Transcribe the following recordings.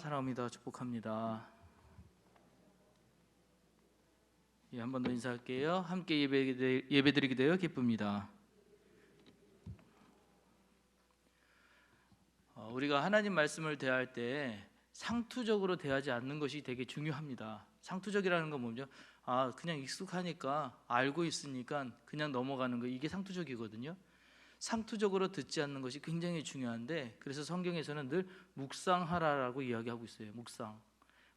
사랑합니다. 축복합니다. 한 번 더 인사할게요. 함께 예배드리게 되어 기쁩니다. 우리가 하나님 말씀을 대할 때 상투적으로 대하지 않는 것이 되게 중요합니다. 상투적이라는 건 뭐죠? 그냥 익숙하니까 알고 있으니까 그냥 넘어가는 거, 이게 상투적이거든요. 상투적으로 듣지 않는 것이 굉장히 중요한데, 그래서 성경에서는 늘 묵상하라라고 이야기하고 있어요.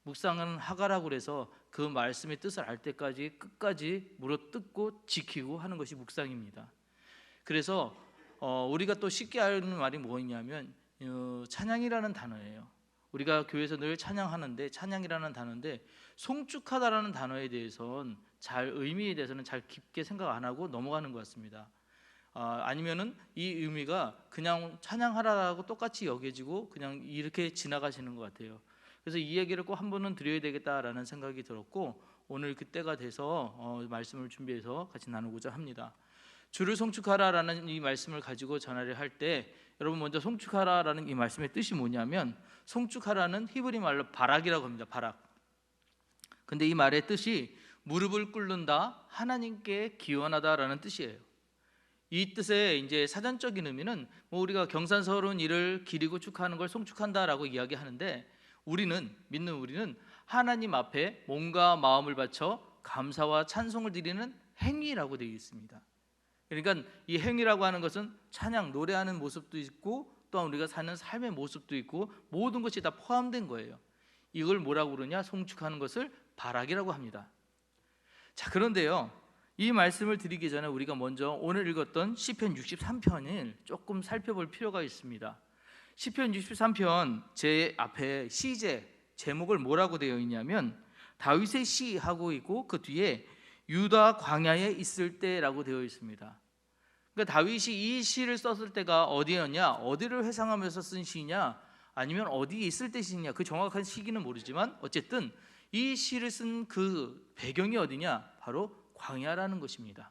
묵상은 하가라고 그래서 그 말씀의 뜻을 알 때까지 끝까지 물어뜯고 지키고 하는 것이 묵상입니다. 그래서 우리가 또 쉽게 아는 말이 뭐냐면 찬양이라는 단어예요. 우리가 교회에서 늘 찬양하는데, 찬양이라는 단어인데 송축하다라는 단어에 대해서는 의미에 대해서는 잘 깊게 생각 안 하고 넘어가는 것 같습니다. 아니면은 이 의미가 그냥 찬양하라라고 똑같이 여겨지고 그냥 이렇게 지나가시는 것 같아요. 그래서 이 얘기를 꼭 한 번은 드려야 되겠다라는 생각이 들었고, 오늘 그때가 돼서 말씀을 준비해서 같이 나누고자 합니다. 주를 송축하라라는 이 말씀을 가지고 전하를 할 때, 여러분 먼저 송축하라라는 이 말씀의 뜻이 뭐냐면, 송축하라는 히브리 말로 바락이라고 합니다. 바락. 근데 이 말의 뜻이 무릎을 꿇는다, 하나님께 기원하다라는 뜻이에요. 이 뜻의 이제 사전적인 의미는 우리가 경산스러운 일을 기리고 축하하는 걸 송축한다라고 이야기하는데, 믿는 우리는 하나님 앞에 몸과 마음을 바쳐 감사와 찬송을 드리는 행위라고 되어 있습니다. 그러니까 이 행위라고 하는 것은 찬양, 노래하는 모습도 있고, 또한 우리가 사는 삶의 모습도 있고, 모든 것이 다 포함된 거예요. 이걸 뭐라고 그러냐? 송축하는 것을 바락이라고 합니다. 자, 그런데요, 이 말씀을 드리기 전에 우리가 먼저 오늘 읽었던 시편 63편을 조금 살펴볼 필요가 있습니다. 시편 63편 제 앞에 시제 제목을 뭐라고 되어 있냐면 다윗의 시하고 있고, 그 뒤에 유다 광야에 있을 때라고 되어 있습니다. 그러니까 다윗이 이 시를 썼을 때가 어디였냐, 어디를 회상하면서 쓴 시냐, 아니면 어디에 있을 때 시냐, 그 정확한 시기는 모르지만 어쨌든 이 시를 쓴 그 배경이 어디냐, 바로 광야라는 것입니다.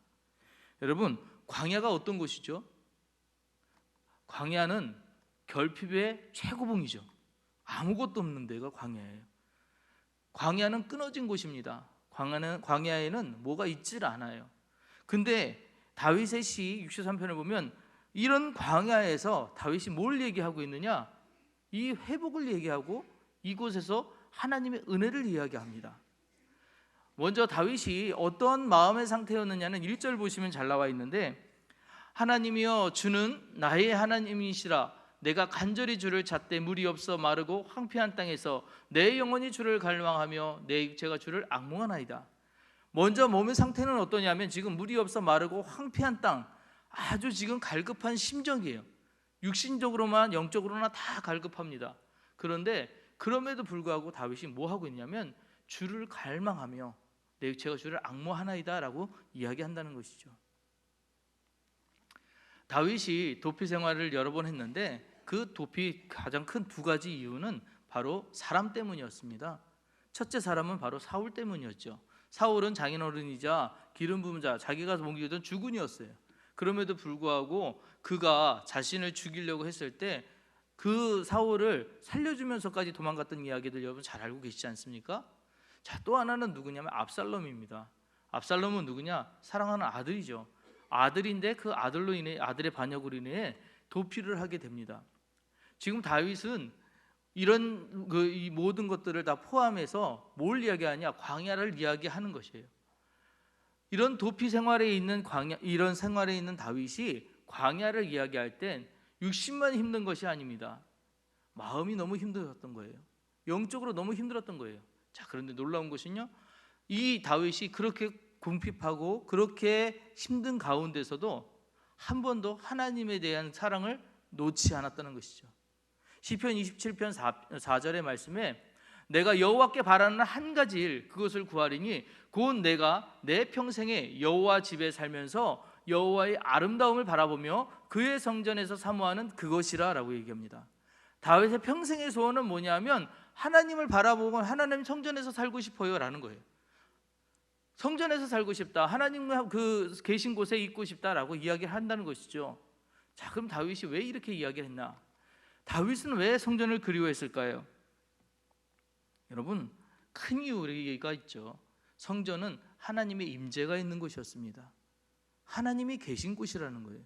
여러분, 광야가 어떤 곳이죠? 광야는 결핍의 최고봉이죠. 아무것도 없는 데가 광야예요. 광야는 끊어진 곳입니다. 광야에는 뭐가 있질 않아요. 근데 다윗의 시 63편을 보면 이런 광야에서 다윗이 뭘 얘기하고 있느냐? 이 회복을 얘기하고 이곳에서 하나님의 은혜를 이야기합니다. 먼저 다윗이 어떤 마음의 상태였느냐는 1절 보시면 잘 나와 있는데, 하나님이여 주는 나의 하나님이시라, 내가 간절히 주를 찾되 물이 없어 마르고 황폐한 땅에서 내 영혼이 주를 갈망하며 내 육체가 주를 앙몽하나이다. 먼저 몸의 상태는 어떠냐면 지금 물이 없어 마르고 황폐한 땅, 아주 지금 갈급한 심정이에요. 육신적으로만 영적으로나 다 갈급합니다. 그런데 그럼에도 불구하고 다윗이 뭐 하고 있냐면 주를 갈망하며 내 육체가 주를 앙모하나이다 라고 이야기한다는 것이죠. 다윗이 도피 생활을 여러 번 했는데 그 도피 가장 큰 두 가지 이유는 바로 사람 때문이었습니다. 첫째 사람은 바로 사울 때문이었죠. 사울은 장인어른이자 기름 부은 자, 자기가 먹이던 주군이었어요. 그럼에도 불구하고 그가 자신을 죽이려고 했을 때 그 사울을 살려주면서까지 도망갔던 이야기들 여러분 잘 알고 계시지 않습니까? 자, 또 하나는 누구냐면 압살롬입니다. 압살롬은 누구냐? 사랑하는 아들이죠. 아들인데 그 아들로 인해, 아들의 반역으로 인해 도피를 하게 됩니다. 지금 다윗은 이런 이 모든 것들을 다 포함해서 뭘 이야기하냐? 광야를 이야기하는 것이에요. 이런 도피 생활에 있는 이런 생활에 있는 다윗이 광야를 이야기할 땐 육신만 힘든 것이 아닙니다. 마음이 너무 힘들었던 거예요. 영적으로 너무 힘들었던 거예요. 자, 그런데 놀라운 것은요, 이 다윗이 그렇게 궁핍하고 그렇게 힘든 가운데서도 한 번도 하나님에 대한 사랑을 놓지 않았다는 것이죠. 시편 27편 4절의 말씀에 내가 여호와께 바라는 한 가지 일, 그것을 구하리니 곧 내가 내 평생에 여호와 집에 살면서 여호와의 아름다움을 바라보며 그의 성전에서 사모하는 그것이라 라고 얘기합니다. 다윗의 평생의 소원은 뭐냐면 하나님을 바라보고 하나님 성전에서 살고 싶어요 라는 거예요. 성전에서 살고 싶다, 하나님 그 계신 곳에 있고 싶다라고 이야기를 한다는 것이죠. 자, 그럼 다윗이 왜 이렇게 이야기를 했나? 다윗은 왜 성전을 그리워했을까요? 여러분, 큰 이유가 있죠. 성전은 하나님의 임재가 있는 곳이었습니다. 하나님이 계신 곳이라는 거예요.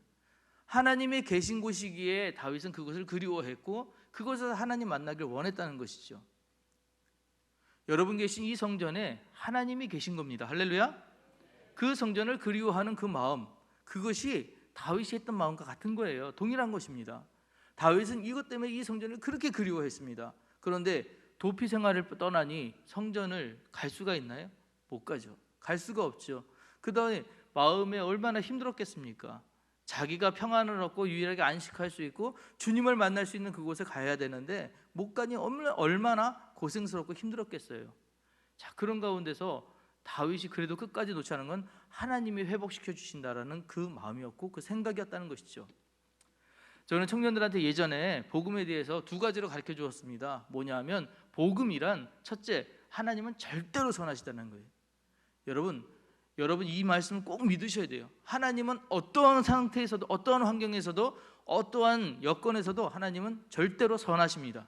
하나님이 계신 곳이기에 다윗은 그것을 그리워했고 그곳에서 하나님 만나길 원했다는 것이죠. 여러분 계신 이 성전에 하나님이 계신 겁니다. 할렐루야. 그 성전을 그리워하는 그 마음, 그것이 다윗이 했던 마음과 같은 거예요. 동일한 것입니다. 다윗은 이것 때문에 이 성전을 그렇게 그리워했습니다. 그런데 도피 생활을 떠나니 성전을 갈 수가 있나요? 못 가죠. 갈 수가 없죠. 그 다음에 마음에 얼마나 힘들었겠습니까? 자기가 평안을 얻고 유일하게 안식할 수 있고 주님을 만날 수 있는 그곳에 가야 되는데 못 가니 얼마나 고생스럽고 힘들었겠어요. 자, 그런 가운데서 다윗이 그래도 끝까지 놓지 않은 건 하나님이 회복시켜 주신다라는 그 마음이었고 그 생각이었다는 것이죠. 저는 청년들한테 예전에 복음에 대해서 두 가지로 가르쳐 주었습니다. 뭐냐면 복음이란 첫째, 하나님은 절대로 선하시다는 거예요. 여러분 이 말씀을 꼭 믿으셔야 돼요. 하나님은 어떠한 상태에서도 어떠한 환경에서도 어떠한 여건에서도 하나님은 절대로 선하십니다.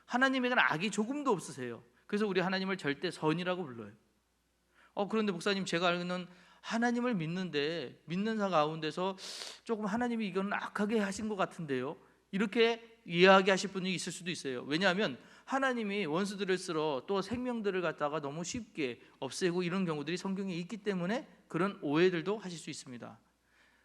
하나님에게는 악이 조금도 없으세요. 그래서 우리 하나님을 절대 선이라고 불러요. 그런데 목사님, 제가 알기는 하나님을 믿는데 믿는 사 가운데서 조금 하나님이 이건 악하게 하신 것 같은데요, 이렇게 이야기하실 분이 있을 수도 있어요. 왜냐하면 하나님이 원수들을 쓰러 또 생명들을 갖다가 너무 쉽게 없애고 이런 경우들이 성경에 있기 때문에 그런 오해들도 하실 수 있습니다.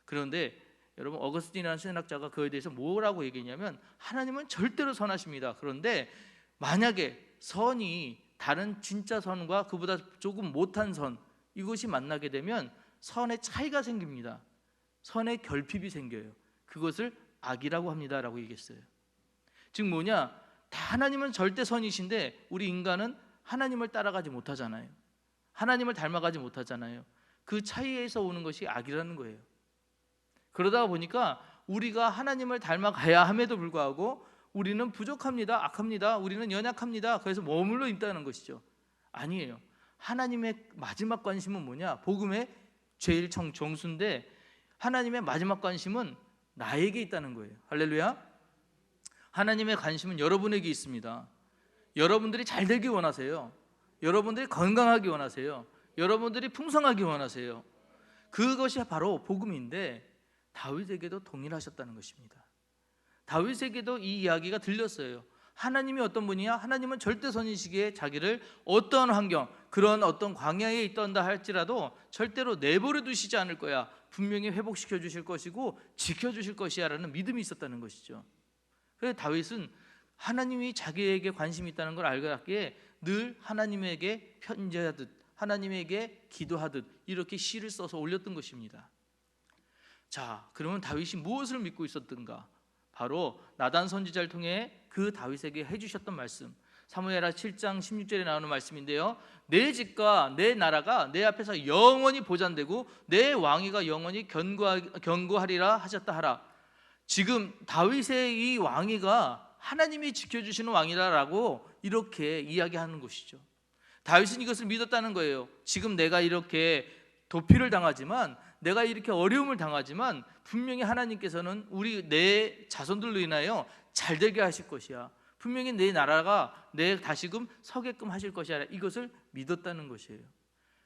그런데 여러분, 어거스틴이라는 신학자가 그에 대해서 뭐라고 얘기했냐면 하나님은 절대로 선하십니다. 그런데 만약에 선이 다른 진짜 선과 그보다 조금 못한 선, 이것이 만나게 되면 선의 차이가 생깁니다. 선의 결핍이 생겨요. 그것을 악이라고 합니다 라고 얘기했어요. 즉 뭐냐, 하나님은 절대 선이신데 우리 인간은 하나님을 따라가지 못하잖아요. 하나님을 닮아가지 못하잖아요. 그 차이에서 오는 것이 악이라는 거예요. 그러다 보니까 우리가 하나님을 닮아가야 함에도 불구하고 우리는 부족합니다, 악합니다, 우리는 연약합니다, 그래서 머물러 있다는 것이죠. 아니에요. 하나님의 마지막 관심은 뭐냐? 복음의 제일 정수인데 하나님의 마지막 관심은 나에게 있다는 거예요. 할렐루야. 하나님의 관심은 여러분에게 있습니다. 여러분들이 잘 되기 원하세요. 여러분들이 건강하기 원하세요. 여러분들이 풍성하기 원하세요. 그것이 바로 복음인데 다윗에게도 동일하셨다는 것입니다. 다윗에게도 이 이야기가 들렸어요. 하나님이 어떤 분이냐? 하나님은 절대선이시기에 자기를 어떠한 환경, 그런 어떤 광야에 있던다 할지라도 절대로 내버려 두시지 않을 거야. 분명히 회복시켜 주실 것이고 지켜주실 것이야 라는 믿음이 있었다는 것이죠. 그래서 다윗은 하나님이 자기에게 관심이 있다는 걸 알기에 늘 하나님에게 편지하듯 하나님에게 기도하듯 이렇게 시를 써서 올렸던 것입니다. 자, 그러면 다윗이 무엇을 믿고 있었던가? 바로 나단 선지자를 통해 그 다윗에게 해주셨던 말씀, 사무엘하 7장 16절에 나오는 말씀인데요, 내 집과 내 나라가 내 앞에서 영원히 보존되고 내 왕위가 영원히 견고하리라 하셨다 하라. 지금 다윗의 이 왕위가 하나님이 지켜주시는 왕이다라고 이렇게 이야기하는 것이죠. 다윗은 이것을 믿었다는 거예요. 지금 내가 이렇게 도피를 당하지만, 내가 이렇게 어려움을 당하지만 분명히 하나님께서는 내 자손들로 인하여 잘 되게 하실 것이야. 분명히 내 나라가 다시금 서게끔 하실 것이야. 이것을 믿었다는 것이에요.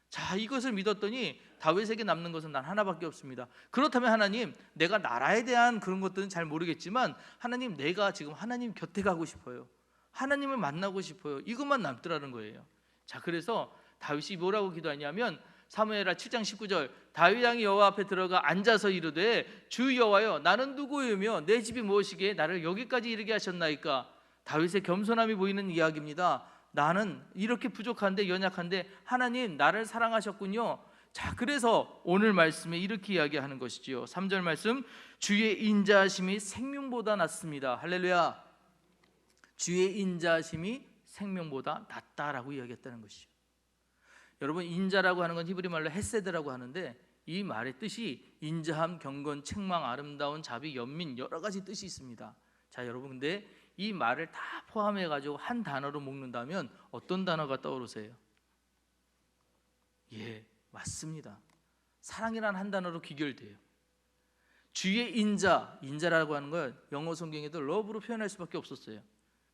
자, 이것을 믿었더니 다윗에게 남는 것은 단 하나밖에 없습니다. 그렇다면 하나님, 내가 나라에 대한 그런 것들은 잘 모르겠지만 하나님, 내가 지금 하나님 곁에 가고 싶어요. 하나님을 만나고 싶어요. 이것만 남더라는 거예요. 자, 그래서 다윗이 뭐라고 기도하냐면 사무엘하 7장 19절, 다윗 왕이 여호와 앞에 들어가 앉아서 이르되 주 여호와여, 나는 누구이며 내 집이 무엇이기에 나를 여기까지 이르게 하셨나이까. 다윗의 겸손함이 보이는 이야기입니다. 나는 이렇게 부족한데 연약한데 하나님 나를 사랑하셨군요. 자, 그래서 오늘 말씀에 이렇게 이야기하는 것이지요. 3절 말씀, 주의 인자하심이 생명보다 낫습니다. 할렐루야. 주의 인자하심이 생명보다 낫다라고 이야기했다는 것이죠. 여러분, 인자라고 하는 건 히브리 말로 헤세드라고 하는데 이 말의 뜻이 인자함, 경건, 책망, 아름다운, 자비, 연민, 여러 가지 뜻이 있습니다. 자, 여러분, 근데 이 말을 다 포함해 가지고 한 단어로 묶는다면 어떤 단어가 떠오르세요? 예, 맞습니다. 사랑이란 한 단어로 귀결돼요. 주의 인자라고 하는 걸 영어 성경에도 love로 표현할 수밖에 없었어요.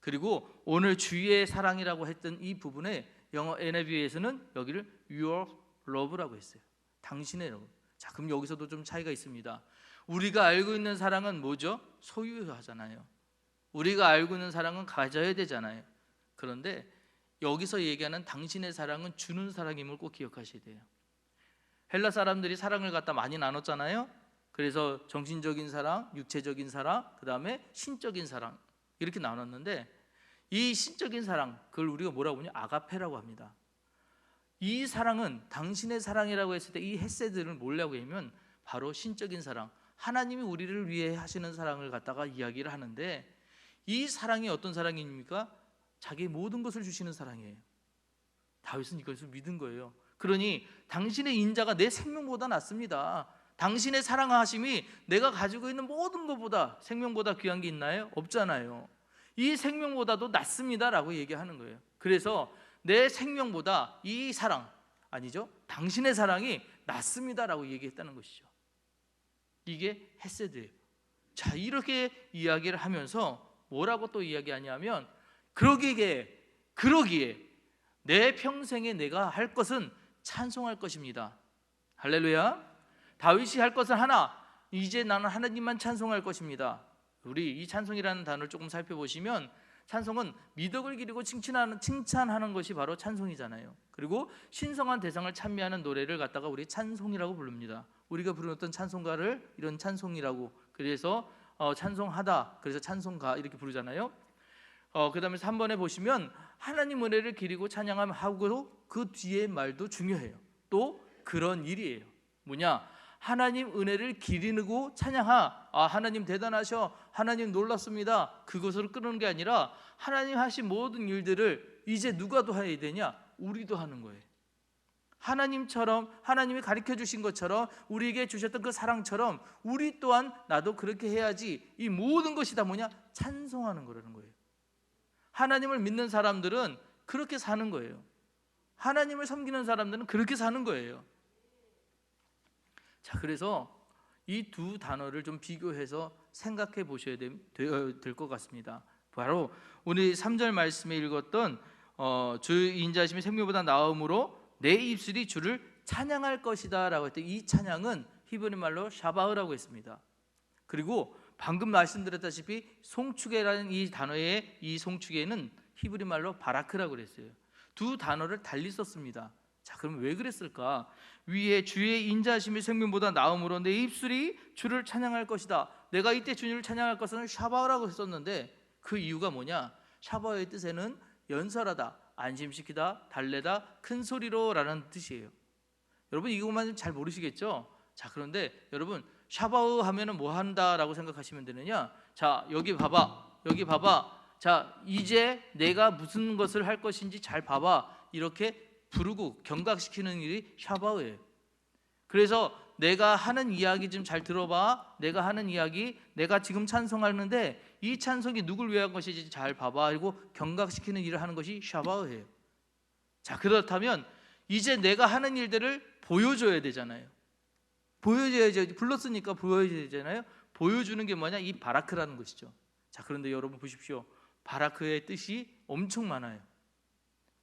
그리고 오늘 주의 사랑이라고 했던 이 부분에 영어 NIV에서는 여기를 your love라고 했어요. 당신의 love. 자, 그럼 여기서도 좀 차이가 있습니다. 우리가 알고 있는 사랑은 뭐죠? 소유하잖아요. 우리가 알고 있는 사랑은 가져야 되잖아요. 그런데 여기서 얘기하는 당신의 사랑은 주는 사랑임을 꼭 기억하셔야 돼요. 헬라 사람들이 사랑을 갖다 많이 나눴잖아요. 그래서 정신적인 사랑, 육체적인 사랑, 그 다음에 신적인 사랑 이렇게 나눴는데 이 신적인 사랑, 그걸 우리가 뭐라고 하냐? 아가페라고 합니다. 이 사랑은 당신의 사랑이라고 했을 때 이 헤세드를 뭐라고 하면 바로 신적인 사랑, 하나님이 우리를 위해 하시는 사랑을 갖다가 이야기를 하는데 이 사랑이 어떤 사랑입니까? 자기의 모든 것을 주시는 사랑이에요. 다윗은 이것을 믿은 거예요. 그러니 당신의 인자가 내 생명보다 낫습니다. 당신의 사랑하심이 내가 가지고 있는 모든 것보다, 생명보다 귀한 게 있나요? 없잖아요. 이 생명보다도 낫습니다라고 얘기하는 거예요. 그래서 내 생명보다 이 사랑, 아니죠, 당신의 사랑이 낫습니다라고 얘기했다는 것이죠. 이게 헤세드예요. 자, 이렇게 이야기를 하면서 뭐라고 또 이야기하냐면 그러기에 내 평생에 내가 할 것은 찬송할 것입니다. 할렐루야. 다윗이 할 것은 하나, 이제 나는 하나님만 찬송할 것입니다. 우리 이 찬송이라는 단어를 조금 살펴보시면 찬송은 미덕을 기리고 칭찬하는 것이 바로 찬송이잖아요. 그리고 신성한 대상을 찬미하는 노래를 갖다가 우리 찬송이라고 부릅니다. 우리가 부르는 어떤 찬송가를 이런 찬송이라고, 그래서 찬송하다, 그래서 찬송가 이렇게 부르잖아요. 그 다음에 3번에 보시면 하나님 은혜를 기리고 찬양하고, 그 뒤에 말도 중요해요. 또 그런 일이에요. 뭐냐? 하나님 은혜를 기리고 하나님 대단하셔, 하나님 놀랍습니다, 그것으로 끊는 게 아니라 하나님 하신 모든 일들을 이제 누가 더 해야 되냐? 우리도 하는 거예요. 하나님처럼, 하나님이 가르쳐 주신 것처럼, 우리에게 주셨던 그 사랑처럼 우리 또한 나도 그렇게 해야지. 이 모든 것이 다 뭐냐? 찬송하는 거라는 거예요. 하나님을 믿는 사람들은 그렇게 사는 거예요. 하나님을 섬기는 사람들은 그렇게 사는 거예요. 자, 그래서 이 두 단어를 좀 비교해서 생각해 보셔야 될 것 같습니다. 바로 우리 3절 말씀에 읽었던 주 인자심이 생명보다 나음으로 내 입술이 주를 찬양할 것이다 라고 했더니 이 찬양은 히브리 말로 샤바흐라고 했습니다. 그리고 방금 말씀드렸다시피 송축에라는 이 단어의 이 송축에는 히브리 말로 바라크라고 그랬어요. 두 단어를 달리 썼습니다. 자, 그럼 왜 그랬을까? 위에 주의 인자심이 생명보다 나음으로 내 입술이 주를 찬양할 것이다. 내가 이때 주님을 찬양할 것은 샤바흐라고 했었는데 그 이유가 뭐냐? 샤바흐의 뜻에는 연설하다, 안심시키다, 달래다, 큰 소리로 라는 뜻이에요. 여러분 이것만 잘 모르시겠죠? 자, 그런데 여러분 샤바흐 하면은 뭐 한다라고 생각하시면 되느냐? 자, 여기 봐봐. 자, 이제 내가 무슨 것을 할 것인지 잘 봐봐. 이렇게 부르고 경각시키는 일이 샤바흐예요. 그래서 내가 하는 이야기 좀 잘 들어봐. 내가 하는 이야기, 내가 지금 찬송하는데 이 찬송이 누굴 위한 것인지 잘 봐봐. 그리고 경각시키는 일을 하는 것이 샤바흐예요. 자, 그렇다면 이제 내가 하는 일들을 보여줘야 되잖아요. 보여줘야죠. 불렀으니까 보여줘야 되잖아요. 보여주는 게 뭐냐? 이 바라크라는 것이죠. 자, 그런데 여러분 보십시오. 바라크의 뜻이 엄청 많아요.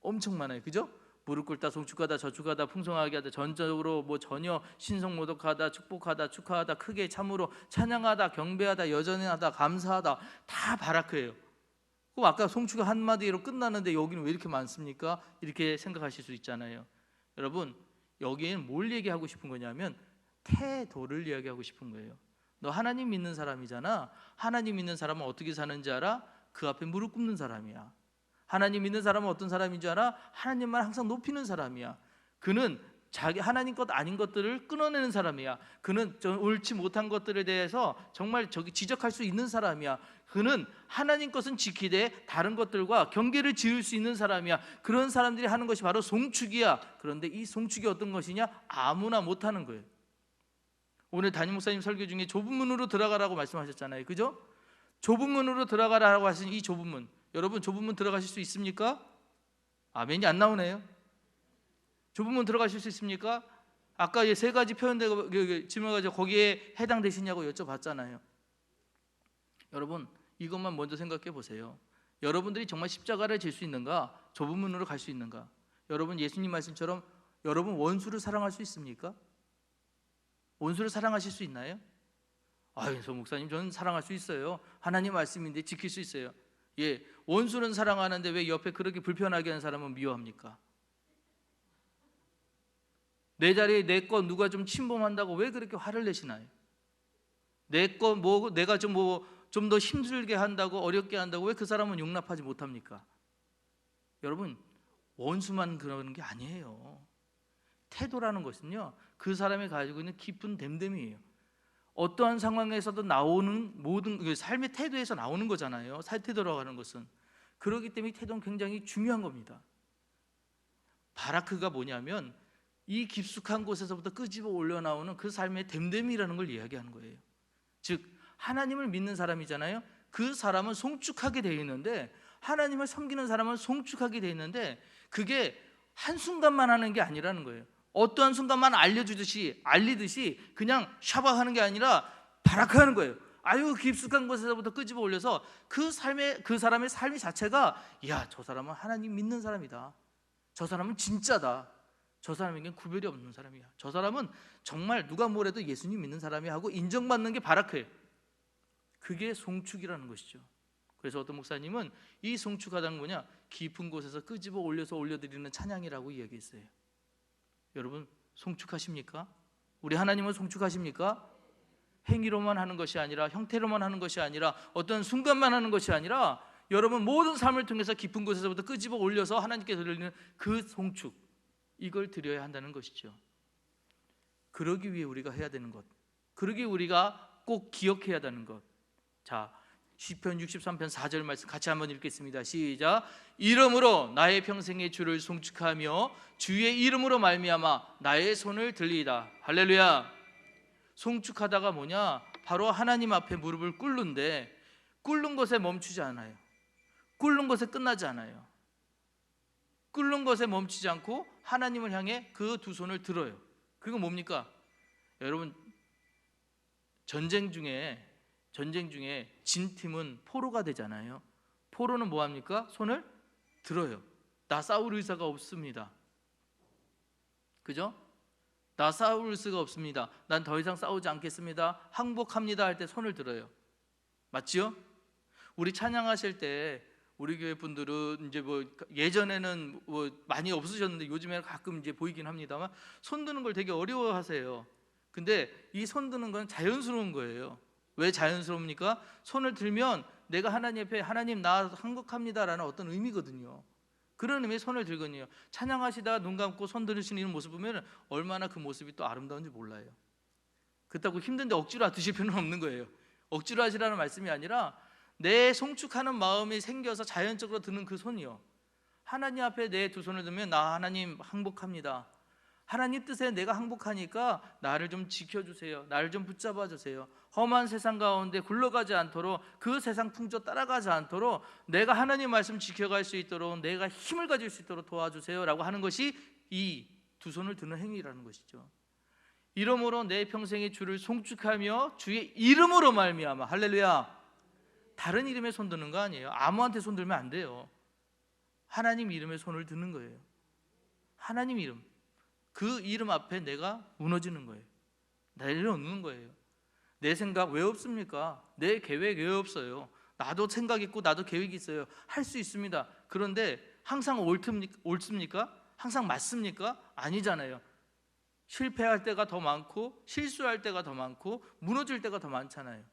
엄청 많아요. 그죠? 무릎 꿇다, 송축하다, 저축하다, 풍성하게 하다, 전적으로 뭐 전혀 신성모독하다, 축복하다, 축하하다, 크게 참으로 찬양하다, 경배하다, 여전하다, 감사하다, 다 바라크예요. 그럼 아까 송축이 한마디로 끝나는데 여기는 왜 이렇게 많습니까? 이렇게 생각하실 수 있잖아요. 여러분 여기에는 뭘 얘기하고 싶은 거냐면 태도를 이야기하고 싶은 거예요. 너 하나님 믿는 사람이잖아. 하나님 믿는 사람은 어떻게 사는지 알아? 그 앞에 무릎 꿇는 사람이야. 하나님 믿는 사람은 어떤 사람인 줄 알아? 하나님만 항상 높이는 사람이야. 그는 자기 하나님 것 아닌 것들을 끊어내는 사람이야. 그는 옳지 못한 것들에 대해서 정말 지적할 수 있는 사람이야. 그는 하나님 것은 지키되 다른 것들과 경계를 지을 수 있는 사람이야. 그런 사람들이 하는 것이 바로 송축이야. 그런데 이 송축이 어떤 것이냐? 아무나 못하는 거예요. 오늘 담임 목사님 설교 중에 좁은 문으로 들어가라고 말씀하셨잖아요. 그죠? 좁은 문으로 들어가라고 하신 이 좁은 문, 여러분 좁은 문 들어가실 수 있습니까? 아멘이 안 나오네요. 좁은 문 들어가실 수 있습니까? 아까 세 가지 표현되고 질문가지고 거기에 해당되시냐고 여쭤봤잖아요. 여러분 이것만 먼저 생각해 보세요. 여러분들이 정말 십자가를 질 수 있는가? 좁은 문으로 갈 수 있는가? 여러분 예수님 말씀처럼 여러분 원수를 사랑할 수 있습니까? 원수를 사랑하실 수 있나요? 아유, 저 목사님 저는 사랑할 수 있어요. 하나님 말씀인데 지킬 수 있어요. 예, 원수는 사랑하는데 왜 옆에 그렇게 불편하게 하는 사람은 미워합니까? 내 자리에 내 거 누가 좀 침범한다고 왜 그렇게 화를 내시나요? 내 거 뭐 내가 좀 더 힘들게 한다고 어렵게 한다고 왜 그 사람은 용납하지 못합니까? 여러분 원수만 그러는 게 아니에요. 태도라는 것은요 그 사람이 가지고 있는 깊은 됨됨이에요. 어떠한 상황에서도 나오는 모든 삶의 태도에서 나오는 거잖아요. 태도라고 하는 것은. 그렇기 때문에 태도는 굉장히 중요한 겁니다. 바라크가 뭐냐면 이 깊숙한 곳에서부터 끄집어 올려나오는 그 삶의 됨됨이라는 걸 이야기하는 거예요. 즉 하나님을 믿는 사람이잖아요. 그 사람은 송축하게 되어 있는데, 하나님을 섬기는 사람은 송축하게 되어 있는데, 그게 한순간만 하는 게 아니라는 거예요. 어떠한 순간만 알리듯이 그냥 샤박하는 게 아니라 바라크하는 거예요. 아유 깊숙한 곳에서부터 끄집어 올려서 그 사람의 삶이 자체가, 야, 저 사람은 하나님 믿는 사람이다. 저 사람은 진짜다. 저 사람에겐 구별이 없는 사람이야. 저 사람은 정말 누가 뭐래도 예수님 믿는 사람이야 하고 인정받는 게 바라크예요. 그게 송축이라는 것이죠. 그래서 어떤 목사님은 이 송축하다는 뭐냐, 깊은 곳에서 끄집어 올려서 올려드리는 찬양이라고 이야기했어요. 여러분 송축하십니까? 우리 하나님은 송축하십니까? 행위로만 하는 것이 아니라, 형태로만 하는 것이 아니라, 어떤 순간만 하는 것이 아니라, 여러분 모든 삶을 통해서 깊은 곳에서부터 끄집어 올려서 하나님께 드리는 그 송축, 이걸 드려야 한다는 것이죠. 그러기 위해 우리가 해야 되는 것, 그러기 위해 우리가 꼭 기억해야 되는 것. 자, 시편 63편 4절 말씀 같이 한번 읽겠습니다. 시작. 이름으로 나의 평생의 주를 송축하며 주의 이름으로 말미암아 나의 손을 들리이다. 할렐루야. 송축하다가 뭐냐, 바로 하나님 앞에 무릎을 꿇는데, 꿇는 것에 멈추지 않아요. 꿇는 것에 끝나지 않아요. 꿇는 것에 멈추지 않고 하나님을 향해 그 두 손을 들어요. 그건 뭡니까? 여러분 전쟁 중에 진 팀은 포로가 되잖아요. 포로는 뭐 합니까? 손을 들어요. 나 싸울 의사가 없습니다. 그죠? 나 싸울 수가 없습니다. 난 더 이상 싸우지 않겠습니다. 항복합니다 할 때 손을 들어요. 맞지요? 우리 찬양하실 때 우리 교회 분들은 이제 뭐 예전에는 뭐 많이 없으셨는데 요즘에는 가끔 이제 보이긴 합니다만, 손 드는 걸 되게 어려워하세요. 근데 이 손 드는 건 자연스러운 거예요. 왜 자연스럽습니까? 손을 들면 내가 하나님 앞에, 하나님 나 항복합니다라는 어떤 의미거든요. 그런 의미의 손을 들거든요. 찬양하시다가 눈 감고 손 들으시는 모습 보면 얼마나 그 모습이 또 아름다운지 몰라요. 그렇다고 힘든데 억지로 드실 필요는 없는 거예요. 억지로 하시라는 말씀이 아니라 내 송축하는 마음이 생겨서 자연적으로 드는 그 손이요, 하나님 앞에 내 두 손을 들면 나 하나님 항복합니다. 하나님 뜻에 내가 항복하니까 나를 좀 지켜주세요. 나를 좀 붙잡아 주세요. 험한 세상 가운데 굴러가지 않도록, 그 세상 풍조 따라가지 않도록 내가 하나님 말씀 지켜갈 수 있도록, 내가 힘을 가질 수 있도록 도와주세요 라고 하는 것이 이 두 손을 드는 행위라는 것이죠. 이러므로 내 평생의 주를 송축하며 주의 이름으로 말미암아. 할렐루야. 다른 이름에 손 드는 거 아니에요. 아무한테 손 들면 안 돼요. 하나님 이름에 손을 드는 거예요. 하나님 이름, 그 이름 앞에 내가 무너지는 거예요. 내려놓는 거예요. 내 생각 왜 없습니까? 내 계획 왜 없어요? 나도 생각 있고 나도 계획이 있어요. 할 수 있습니다. 그런데 항상 옳습니까? 항상 맞습니까? 아니잖아요. 실패할 때가 더 많고 실수할 때가 더 많고 무너질 때가 더 많잖아요.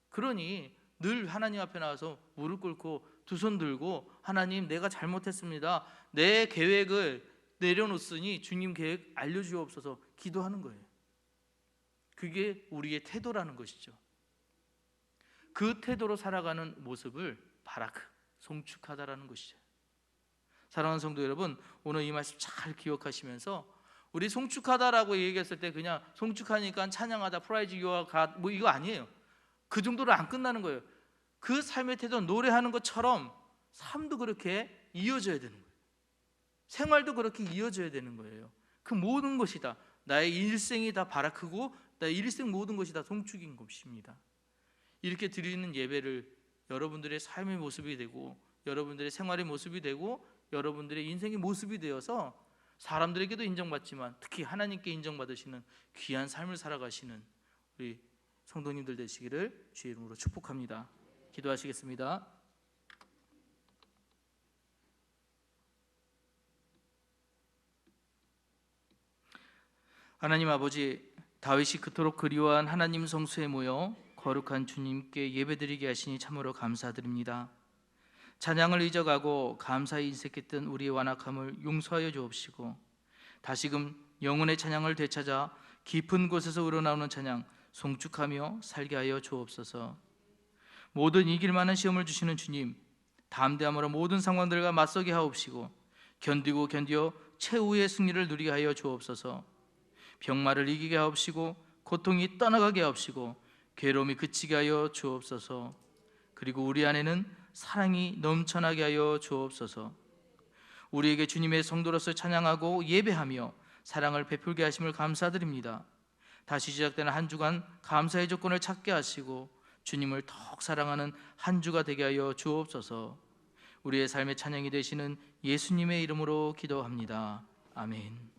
그러니 늘 하나님 앞에 나와서 무릎 꿇고 두 손 들고, 하나님 내가 잘못했습니다. 내 계획을 내려놓으니 주님 계획 알려주옵소서 기도하는 거예요. 그게 우리의 태도라는 것이죠. 그 태도로 살아가는 모습을 바라크, 송축하다라는 것이죠. 사랑하는 성도 여러분, 오늘 이 말씀 잘 기억하시면서, 우리 송축하다라고 얘기했을 때 그냥 송축하니까 찬양하다, 프라이즈 유아 갓 뭐 이거 아니에요. 그 정도로 안 끝나는 거예요. 그 삶의 태도는 노래하는 것처럼 삶도 그렇게 이어져야 되는 거예요. 생활도 그렇게 이어져야 되는 거예요. 그 모든 것이 다, 나의 일생이 다 바라크고 나의 일생 모든 것이 다 송축인 것입니다. 이렇게 드리는 예배를 여러분들의 삶의 모습이 되고 여러분들의 생활의 모습이 되고 여러분들의 인생의 모습이 되어서 사람들에게도 인정받지만 특히 하나님께 인정받으시는 귀한 삶을 살아가시는 우리 성도님들 되시기를 주의 이름으로 축복합니다. 기도하시겠습니다. 하나님 아버지, 다윗이 그토록 그리워한 하나님 성소에 모여 거룩한 주님께 예배드리게 하시니 참으로 감사드립니다. 찬양을 잊어가고 감사히 인색했던 우리의 완악함을 용서하여 주옵시고 다시금 영혼의 찬양을 되찾아 깊은 곳에서 우러나오는 찬양 송축하며 살게 하여 주옵소서. 모든 이길 만한 시험을 주시는 주님, 담대함으로 모든 상황들과 맞서게 하옵시고 견디고 견디어 최후의 승리를 누리게 하여 주옵소서. 병마를 이기게 하옵시고 고통이 떠나가게 하옵시고 괴로움이 그치게 하여 주옵소서. 그리고 우리 안에는 사랑이 넘쳐나게 하여 주옵소서. 우리에게 주님의 성도로서 찬양하고 예배하며 사랑을 베풀게 하심을 감사드립니다. 다시 시작되는 한 주간 감사의 조건을 찾게 하시고 주님을 더욱 사랑하는 한 주가 되게 하여 주옵소서. 우리의 삶의 찬양이 되시는 예수님의 이름으로 기도합니다. 아멘.